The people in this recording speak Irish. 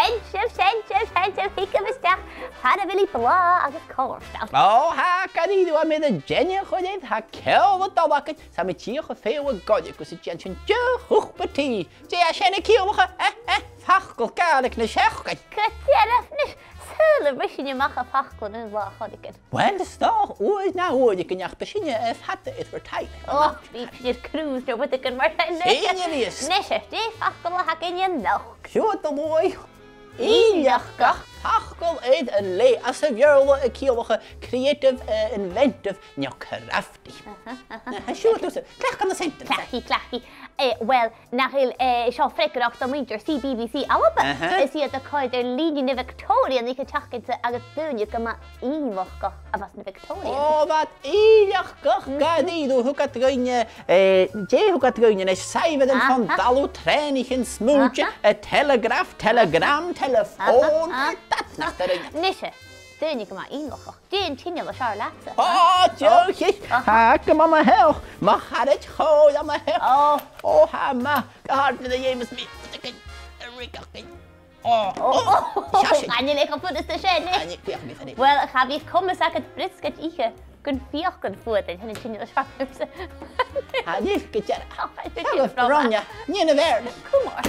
Sib, hica bhisteach, had a bhí blá agus cóirsteach. Ó, ha cadíú a mid a genne chuid ha ceolh dáhacha sa mi tíocha féh goide go sa gen sin de chuchpatí. Dé a sinna cíolcha fachcail gaach na seachcaid. Cytiarafnis, syl y bysyn i'n mach a ffachgwn yn dda chodigyn. Wel, stach, oes na oed ik yn iach bysyn hata is voor tijd. O, fi'n cruise na wydig yn marta yn Ein je wees. Nesef, di ffachgwn la hagyn i'n nog. Sjoe te mooi. Eenjachtig. Fachgol uit een lee. Als een jurle een kielige creative inventive. Nou, krachtig. Sjoe dus. Klag kan de centen. Clachi. Wel, nach il seo freicarach do muintir CBBC alba. Is iad a coid líni na Victoria ní tachcin agus dúne go ma ímach a was na Victoria. O, wat eenjachtig. Gadíú hugat goine. Jé hugat goine is saifad yn van dalw trenig yn smoothje. Telegraf, telegram, telefoon. Dat nach de ring. Nisje. Dúne go ma ímach. Dúne tíine le seár lása. Oh, jochis. Ha, kom aan mijn hel. Maar ga het gewoon aan mijn hel. Oh, ha, ma. Gehard met de jemes mee. An je lekker voor de station. Wel, ga wie komen zeggen het Brits ige. Kun vier kun voet en hun tíine le seár. Ha, niet getjera. Ronja, niet in de wereld. Kom maar.